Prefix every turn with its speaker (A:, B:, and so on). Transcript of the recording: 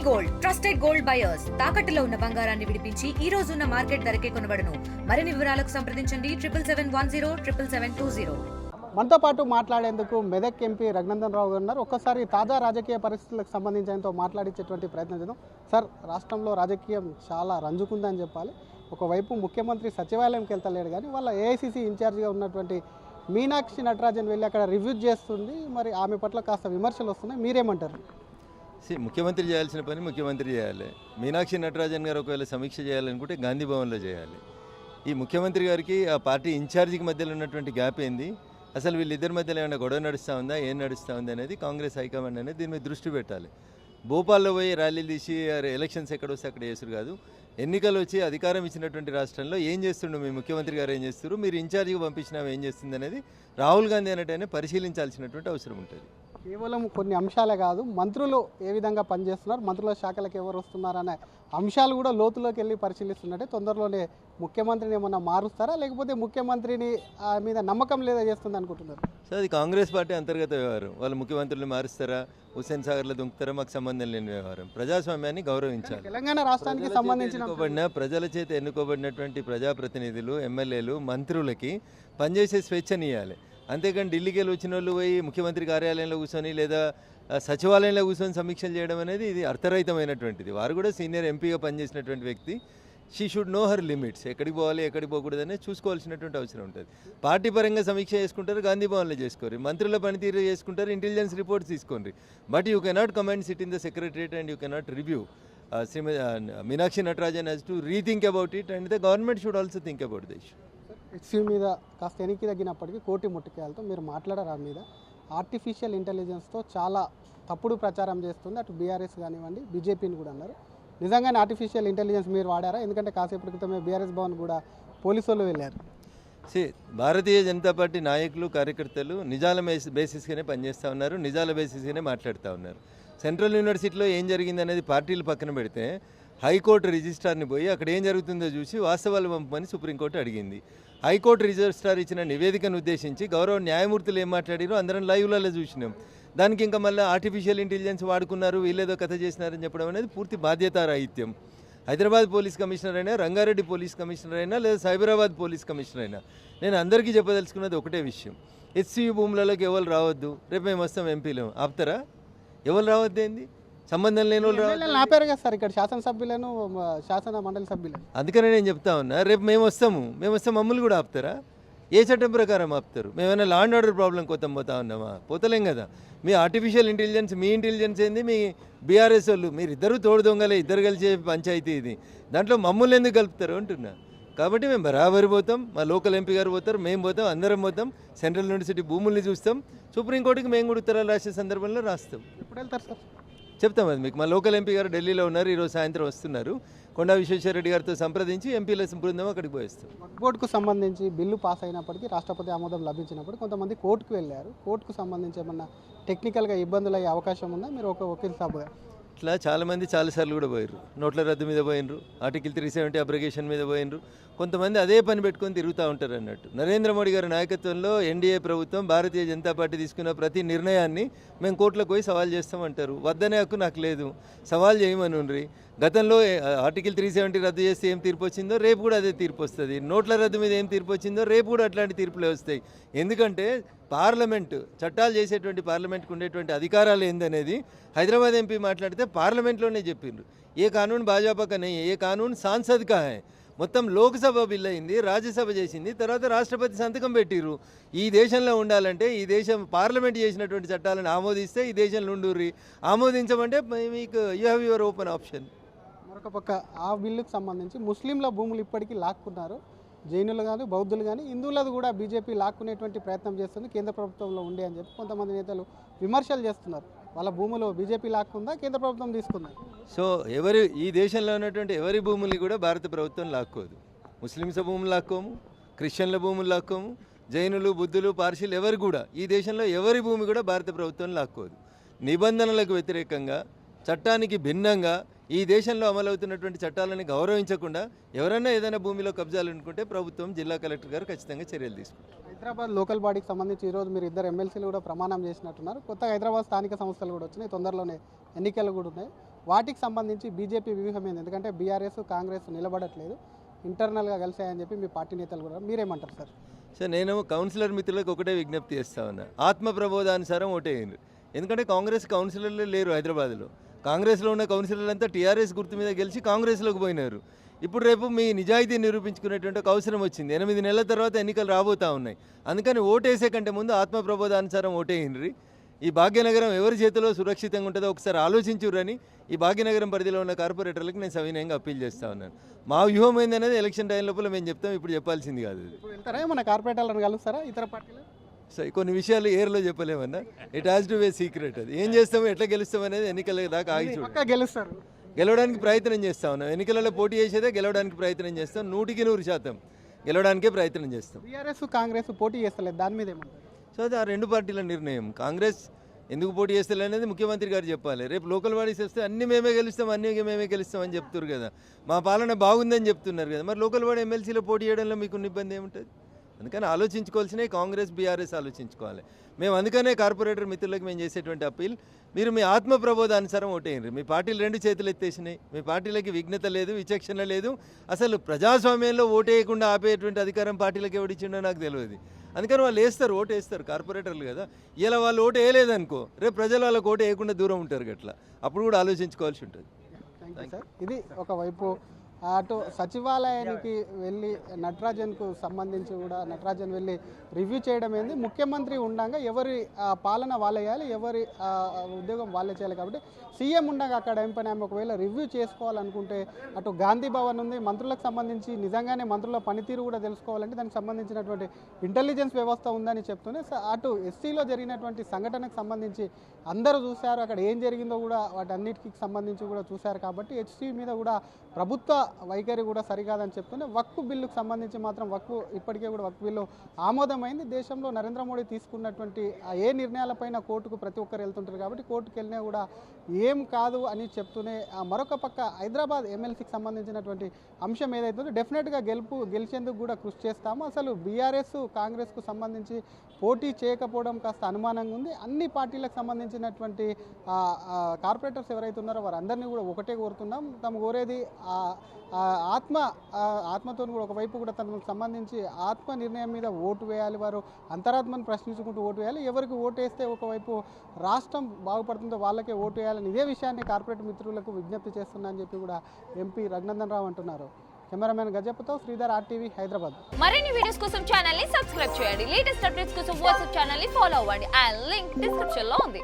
A: Gold trusted gold buyers తాకట్టులో ఉన్న బంగారాన్ని విడిపించి ఈ రోజు ఉన్న మార్కెట్ ధరకే కొనబడును. మరిన్ని వివరాలకు సంప్రదించండి 7771077720.
B: మనతో పాటు మాట్లాడేందుకు మెదక్ ఎంపీ రఘునందన్ రావు గారు ఉన్నారు. ఒక్కసారి తాజా రాజకీయ పరిస్థితులకు సంబంధించి ఆయనతో మాట్లాడించేటువంటి ప్రయత్నం చేద్దాం. సార్, రాష్ట్రంలో రాజకీయం చాలా రంజుకుందని చెప్పాలి. ఒకవైపు ముఖ్యమంత్రి సచివాలయంకి వెళ్తలేడు, కానీ వాళ్ళ ఏఐసిసి ఇన్ఛార్జిగా ఉన్నటువంటి మీనాక్షి నటరాజన్ వెళ్ళి అక్కడ రివ్యూ చేస్తుంది. మరి ఆమె పట్ల కాస్త విమర్శలు వస్తున్నాయి, మీరేమంటారు?
C: ముఖ్యమంత్రి చేయాల్సిన పని ముఖ్యమంత్రి చేయాలి. మీనాక్షి నటరాజన్ గారు ఒకవేళ సమీక్ష చేయాలనుకుంటే గాంధీ భవన్లో చేయాలి. ఈ ముఖ్యమంత్రి గారికి ఆ పార్టీ ఇన్ఛార్జికి మధ్యలో ఉన్నటువంటి గ్యాప్ ఏంది, అసలు వీళ్ళిద్దరి మధ్యలో ఏమైనా గొడవ నడుస్తూ ఉందా, ఏం నడుస్తూ ఉంది అనేది కాంగ్రెస్ హైకమాండ్ అనేది దీని మీద దృష్టి పెట్టాలి. భోపాల్లో పోయి ర్యాలీలు తీసి ఎలక్షన్స్ ఎక్కడ వస్తే అక్కడ చేసురు కాదు. ఎన్నికలు వచ్చి అధికారం ఇచ్చినటువంటి రాష్ట్రంలో ఏం చేస్తుండో మీ ముఖ్యమంత్రి గారు ఏం చేస్తారు, మీరు ఇన్ఛార్జిగా పంపించినావు ఏం చేస్తుంది అనేది రాహుల్ గాంధీ అనేటైనా పరిశీలించాల్సినటువంటి అవసరం ఉంటుంది.
B: కేవలం కొన్ని అంశాలే కాదు, మంత్రులు ఏ విధంగా పనిచేస్తున్నారు, మంత్రుల శాఖలకు ఎవరు వస్తున్నారు అనే అంశాలు కూడా లోతులోకి వెళ్ళి పరిశీలిస్తున్నట్టే. తొందరలోనే ముఖ్యమంత్రిని ఏమన్నా మారుస్తారా, లేకపోతే ముఖ్యమంత్రిని మీద నమ్మకం లేదా చేస్తుంది అనుకుంటున్నారు?
C: సో అది కాంగ్రెస్ పార్టీ అంతర్గత వ్యవహారం. వాళ్ళు ముఖ్యమంత్రులు మారుస్తారా, హుస్సేన్ సాగర్లో దుంకుతారా, మాకు సంబంధం లేని వ్యవహారం. ప్రజాస్వామ్యాన్ని గౌరవించాలి.
B: తెలంగాణ రాష్ట్రానికి సంబంధించిన
C: ప్రజల చేత ఎన్నుకోబడినటువంటి ప్రజాప్రతినిధులు, ఎమ్మెల్యేలు, మంత్రులకి పనిచేసే స్వేచ్ఛనియాలి. అంతేకాని ఢిల్లీకి వెళ్ళి వచ్చిన వాళ్ళు పోయి ముఖ్యమంత్రి కార్యాలయంలో కూర్చొని లేదా సచివాలయంలో కూర్చొని సమీక్షలు చేయడం అనేది ఇది అర్థరహితమైనటువంటిది. వారు కూడా సీనియర్ ఎంపీగా పనిచేసినటువంటి వ్యక్తి. She should know her limits. ఎక్కడికి పోవాలి, ఎక్కడికి పోకూడదనే చూసుకోవాల్సినటువంటి అవసరం ఉంటుంది. పార్టీ పరంగా సమీక్ష చేసుకుంటారు, గాంధీ భవన్లో చేసుకోరు. మంత్రుల పనితీరు చేసుకుంటారు, ఇంటెలిజెన్స్ రిపోర్ట్స్ తీసుకోండి. But you cannot comment SIT in the secretariat and you cannot review. Meenakshi Natarajan has to rethink about it and the government should also think about the issue.
B: HC మీద కాస్త ఎనికి తగ్గినప్పటికీ కోటి ముట్టుకేయాలతో మీరు మాట్లాడారు. ఆ మీద ఆర్టిఫిషియల్ ఇంటెలిజెన్స్తో చాలా తప్పుడు ప్రచారం చేస్తుంది, అటు బీఆర్ఎస్ కానివ్వండి, బీజేపీని కూడా అన్నారు. నిజంగానే ఆర్టిఫిషియల్ ఇంటెలిజెన్స్ మీరు వాడారా? ఎందుకంటే కాసేపటి క్రితమే బీఆర్ఎస్ భవన్ కూడా పోలీసు వాళ్ళు వెళ్ళారు.
C: భారతీయ జనతా పార్టీ నాయకులు, కార్యకర్తలు నిజాల బేసిస్గానే పనిచేస్తూ ఉన్నారు, నిజాల బేసిస్గానే మాట్లాడుతూ ఉన్నారు. సెంట్రల్ యూనివర్సిటీలో ఏం జరిగింది అనేది పార్టీలు పక్కన పెడితే హైకోర్టు రిజిస్ట్రార్ని పోయి అక్కడ ఏం జరుగుతుందో చూసి వాస్తవాలు పంపమని సుప్రీంకోర్టు అడిగింది. హైకోర్టు రిజిస్ట్రార్ ఇచ్చిన నివేదికను ఉద్దేశించి గౌరవ న్యాయమూర్తులు ఏం మాట్లాడారో అందరం లైవ్లలో చూసినాం. దానికి ఇంకా మళ్ళీ ఆర్టిఫిషియల్ ఇంటెలిజెన్స్ వాడుకున్నారు, వీళ్ళేదో కథ చేసినారని చెప్పడం అనేది పూర్తి బాధ్యతారాహిత్యం. హైదరాబాద్ పోలీస్ కమిషనర్ అయినా, రంగారెడ్డి పోలీస్ కమిషనర్ అయినా, లేదా సైబరాబాద్ పోలీస్ కమిషనర్ అయినా, నేను అందరికీ చెప్పదలుచుకున్నది ఒకటే విషయం. హెచ్సియు భూములలోకి ఎవరు రావద్దు, రేపు మేము వస్తాం ఎంపీలు ఆపుతారా? ఎవరు రావద్దు ఏంది, సంబంధం లేని వాళ్ళు
B: ఆపారు కదా సార్ ఇక్కడ శాసనసభ్యులను, శాసన మండలి సభ్యులు.
C: అందుకనే నేను చెప్తా ఉన్నా, రేపు మేము వస్తే మమ్మల్ని కూడా ఆపుతారా? ఏ చట్టం ప్రకారం ఆపుతారు? మేమైనా లా అండ్ ఆర్డర్ ప్రాబ్లం కొత్త పోతా ఉన్నామా? పోతలేం కదా. మీ ఆర్టిఫిషియల్ ఇంటెలిజెన్స్, మీ ఇంటెలిజెన్స్ ఏంది, మీ బీఆర్ఎస్ వాళ్ళు, మీరు ఇద్దరు తోడు దొంగలే, ఇద్దరు కలిసే పంచాయతీ ఇది. దాంట్లో మమ్మల్ని ఎందుకు కలుపుతారు అంటున్నా. కాబట్టి మేము బరాబరి పోతాం, మా లోకల్ ఎంపీ గారు పోతారు, మేము పోతాం, అందరం పోతాం. సెంట్రల్ యూనివర్సిటీ భూముల్ని చూస్తాం, సుప్రీంకోర్టుకి మేము కూడా ఉత్తరాలు రాసే సందర్భంలో రాస్తాం.
B: ఎప్పుడు వెళ్తారు సార్?
C: చెప్తాం అది మీకు. మా లోకల్ ఎంపీ గారు ఢిల్లీలో ఉన్నారు, ఈరోజు సాయంత్రం వస్తున్నారు. కొండా విశ్వేశ్వరరెడ్డి గారితో సంప్రదించి ఎంపీల బృందం అక్కడికి పోయిస్తాం.
B: బోర్డుకు సంబంధించి బిల్లు పాస్ అయినప్పటికీ, రాష్ట్రపతి ఆమోదం లభించినప్పుడు కొంతమంది కోర్టుకు వెళ్ళారు. కోర్టుకు సంబంధించి ఏమన్నా టెక్నికల్గా ఇబ్బందులు అయ్యే అవకాశం ఉందా? మీరు ఒక వకీల్ సభగా
C: ఇట్లా చాలామంది చాలాసార్లు కూడా పోయినరు. నోట్ల రద్దు మీద పోయినరు, ఆర్టికల్ 370 అబ్రిగేషన్ మీద పోయినరు. కొంతమంది అదే పని పెట్టుకొని తిరుగుతూ ఉంటారు అన్నట్టు. నరేంద్ర మోడీ గారి నాయకత్వంలో ఎన్డీఏ ప్రభుత్వం, భారతీయ జనతా పార్టీ తీసుకున్న ప్రతి నిర్ణయాన్ని మేము కోర్టులకు పోయి సవాల్ చేస్తామంటారు. వద్దనే హక్కు నాకు లేదు, సవాల్ చేయమనుండ్రి. గతంలో ఆర్టికల్ 370 రద్దు చేస్తే ఏం తీర్పు వచ్చిందో రేపు కూడా అదే తీర్పు వస్తుంది. నోట్ల రద్దు మీద ఏం తీర్పు వచ్చిందో రేపు కూడా అట్లాంటి తీర్పులే వస్తాయి. ఎందుకంటే పార్లమెంటు, చట్టాలు చేసేటువంటి పార్లమెంట్కి ఉండేటువంటి అధికారాలు ఏందనేది హైదరాబాద్ ఎంపీ మాట్లాడితే పార్లమెంట్లోనే చెప్పిండ్రు. ఏ కానూన్ భాజపా కా నహీ, ఏ కానూన్ సాంసద్ కా హై. మొత్తం లోక్సభ బిల్ అయింది, రాజ్యసభ చేసింది, తర్వాత రాష్ట్రపతి సంతకం పెట్టిర్రు. ఈ దేశంలో ఉండాలంటే ఈ దేశం పార్లమెంట్ చేసినటువంటి చట్టాలను ఆమోదిస్తే ఈ దేశంలో ఉండుర్రి, ఆమోదించమంటే మీకు you have your open option.
B: మరొక పక్క ఆ బిల్లుకు సంబంధించి ముస్లింల భూములు ఇప్పటికీ లాక్కున్నారు. జైనులు కానీ, బౌద్ధులు కానీ, హిందువులది కూడా బీజేపీ లాక్కునేటువంటి ప్రయత్నం చేస్తుంది కేంద్ర ప్రభుత్వంలో ఉండే అని చెప్పి కొంతమంది నేతలు విమర్శలు చేస్తున్నారు. వాళ్ళ భూములు బీజేపీ లాక్కుందా, కేంద్ర ప్రభుత్వం తీసుకుందా?
C: సో ఈ దేశంలో ఉన్నటువంటి ఎవరి భూముల్ని కూడా భారత ప్రభుత్వం లాక్కోదు. ముస్లిమ్స్ భూములు లాక్కోము, క్రిస్టియన్ల భూములు లాక్కోము, జైనులు, బుద్ధులు, పార్షీలు ఎవరు కూడా ఈ దేశంలో ఎవరి భూమి కూడా భారత ప్రభుత్వం లాక్కోదు. నిబంధనలకు వ్యతిరేకంగా, చట్టానికి భిన్నంగా ఈ దేశంలో అమలవుతున్నటువంటి చట్టాలను గౌరవించకుండా ఎవరైనా ఏదైనా భూమిలో కబ్జాలు అనుకుంటే ప్రభుత్వం, జిల్లా కలెక్టర్ గారు ఖచ్చితంగా చర్యలు తీసుకుంటారు.
B: హైదరాబాద్ లోకల్ బాడీకి సంబంధించి ఈరోజు మీరు ఇద్దరు ఎమ్మెల్సీలు కూడా ప్రమాణం చేసినట్టున్నారు. కొత్తగా హైదరాబాద్ స్థానిక సంస్థలు కూడా వచ్చినాయి, తొందరలోనే ఎన్నికలు కూడా ఉన్నాయి. వాటికి సంబంధించి బీజేపీ వ్యూహం ఏంది? ఎందుకంటే బీఆర్ఎస్ కాంగ్రెస్ నిలబడట్లేదు, ఇంటర్నల్గా కలిసాయని చెప్పి మీ పార్టీ నేతలు కూడా, మీరేమంటారు సార్?
C: సార్ నేను కౌన్సిలర్ మిత్రులకు ఒకటే విజ్ఞప్తి చేస్తా ఉన్నా, ఆత్మ ప్రబోధానుసారం ఓటేయండి. ఎందుకంటే కాంగ్రెస్ కౌన్సిలర్లు లేరు హైదరాబాద్లో. కాంగ్రెస్లో ఉన్న కౌన్సిలర్లు అంతా టీఆర్ఎస్ గుర్తు మీద గెలిచి కాంగ్రెస్లోకి పోయినారు. ఇప్పుడు రేపు మీ నిజాయితీ నిరూపించుకునేటువంటి ఒక అవసరం వచ్చింది. 8 నెలల తర్వాత ఎన్నికలు రాబోతూ ఉన్నాయి. అందుకని ఓటేసే కంటే ముందు ఆత్మ ప్రబోధానుసారం ఓటేయండి. ఈ భాగ్యనగరం ఎవరి చేతిలో సురక్షితంగా ఉంటుందో ఒకసారి ఆలోచించురని ఈ భాగ్యనగరం పరిధిలో ఉన్న కార్పొరేటర్లకు నేను సవినయంగా అప్పీల్ చేస్తూ ఉన్నాను. మా వ్యూహం ఏందనేది ఎలక్షన్ టైం లోపల మేము చెప్తాం, ఇప్పుడు చెప్పాల్సింది కాదు.
B: ఇప్పుడు వెళ్తారా మన కార్పొరేటర్లను కలుస్తారా ఇతర పార్టీలు?
C: సో కొన్ని విషయాలు ఏర్లో చెప్పలేమన్నా, it has to be secret. అది ఏం చేస్తామో ఎట్లా గెలుస్తాం అనేది ఎన్నికల దాకా ఆగి చూడండి.
B: పక్కా గెలుస్తారు,
C: గెలవడానికి ప్రయత్నం చేస్తా ఉన్నాం. ఎన్నికలలో పోటీ చేసేదే గెలవడానికి ప్రయత్నం చేస్తాం. 100% గెలవడానికే ప్రయత్నం చేస్తాం.
B: బీఆర్ఎస్ కాంగ్రెస్ పోటీ చేస్తలేదు, దాని మీద ఏమంటారు?
C: సో అది ఆ రెండు పార్టీల నిర్ణయం. కాంగ్రెస్ ఎందుకు పోటీ చేస్తారు అనేది ముఖ్యమంత్రి గారు చెప్పాలి. రేపు లోకల్ బాడీస్ వస్తే అన్ని మేమే గెలుస్తాం అని చెప్తున్నారు కదా. మా పాలన బాగుందని చెప్తున్నారు కదా. మరి లోకల్ బాడీ ఎమ్మెల్సీలో పోటీ చేయడంలో మీకు ఇబ్బంది ఏముంటుంది? అందుకని ఆలోచించుకోవాల్సినవి కాంగ్రెస్ బీఆర్ఎస్ ఆలోచించుకోవాలి. మేము అందుకనే కార్పొరేటర్ మిత్రులకు మేము చేసేటువంటి అప్పీల్, మీరు మీ ఆత్మ ప్రబోధానుసారం ఓటేయండి. మీ పార్టీలు 2 చేతులు ఎత్తేసినాయి. మీ పార్టీలకి విఘ్నత లేదు, విచక్షణ లేదు. అసలు ప్రజాస్వామ్యంలో ఓటేయకుండా ఆపేటువంటి అధికారం పార్టీలకు ఎవడిచ్చిండో నాకు తెలియదు. అందుకని వాళ్ళు వేస్తారు, ఓటు వేస్తారు, కార్పొరేటర్లు కదా. ఇలా వాళ్ళు ఓటు వేయలేదనుకో, రేపు ప్రజలు వాళ్ళకి ఓటు వేయకుండా దూరం ఉంటారు గట్లా. అప్పుడు కూడా ఆలోచించుకోవాల్సి ఉంటుంది.
B: Thank you sir. ఇది ఒకవైపు అటు సచివాలయానికి వెళ్ళి నటరాజన్కు సంబంధించి కూడా నటరాజన్ వెళ్ళి రివ్యూ చేయడం ఏంది, ముఖ్యమంత్రి ఉండగా ఎవరి పాలన వాళ్ళే చేయాలి, ఎవరి ఉద్యోగం వాళ్ళే చేయాలి. కాబట్టి సీఎం ఉండగా అక్కడ ఏం పని, ఆమె ఒకవేళ రివ్యూ చేసుకోవాలనుకుంటే అటు గాంధీ భవన్ ఉంది, మంత్రులకు సంబంధించి నిజంగానే మంత్రుల పనితీరు కూడా తెలుసుకోవాలంటే దానికి సంబంధించినటువంటి ఇంటెలిజెన్స్ వ్యవస్థ ఉందని చెప్తూనే అటు ఎస్సీలో జరిగినటువంటి సంఘటనకు సంబంధించి అందరూ చూశారు, అక్కడ ఏం జరిగిందో కూడా వాటన్నిటికి సంబంధించి కూడా చూశారు. కాబట్టి ఎస్సీ మీద కూడా ప్రభుత్వ వైఖరి కూడా సరికాదని చెప్తూనే వక్ఫ్ బిల్లుకు సంబంధించి మాత్రం ఇప్పటికే కూడా వక్ఫ్ బిల్లు ఆమోదమైంది. దేశంలో నరేంద్ర మోడీ తీసుకున్నటువంటి ఏ నిర్ణయాలపైన కోర్టుకు ప్రతి ఒక్కరు వెళ్తుంటారు. కాబట్టి కోర్టుకు వెళ్ళినా కూడా ఏం కాదు అని చెప్తూనే మరొక పక్క హైదరాబాద్ ఎమ్మెల్సీకి సంబంధించినటువంటి అంశం ఏదైతుందో డెఫినెట్గా గెలిచేందుకు కూడా కృషి చేస్తాము. అసలు బీఆర్ఎస్ కాంగ్రెస్కు సంబంధించి పోటీ చేయకపోవడం కాస్త అనుమానంగా ఉంది. అన్ని పార్టీలకు సంబంధించినటువంటి కార్పొరేటర్స్ ఎవరైతే ఉన్నారో వారందరినీ కూడా ఒకటే కోరుతున్నాం, తమ కోరేది ఆత్మతో కూడా ఒకవైపు కూడా తనకు సంబంధించి ఆత్మ నిర్ణయం మీద ఓటు వేయాలి. వారు అంతరాత్మను ప్రశ్నించుకుంటూ ఓటు వేయాలి. ఎవరికి ఓటు వేస్తే ఒకవైపు రాష్ట్రం బాగుపడుతుందో వాళ్ళకే ఓటు వేయాలని ఇదే విషయాన్ని కార్పొరేట్ మిత్రులకు విజ్ఞప్తి చేస్తున్నా అని చెప్పి కూడా ఎంపీ రఘునందన్ రావు అంటున్నారు. కెమెరామెన్ గజప్పతో శ్రీధర్, RTV, హైదరాబాద్.
D: మరిన్ని వీడియోస్ కోసం ఛానల్ ని సబ్స్క్రైబ్ చేయండి. లేటెస్ట్ అప్డేట్స్ కోసం వాట్సాప్ ఛానల్ ని ఫాలో అవ్వండి. ఆ లింక్ డిస్క్రిప్షన్ లో ఉంది.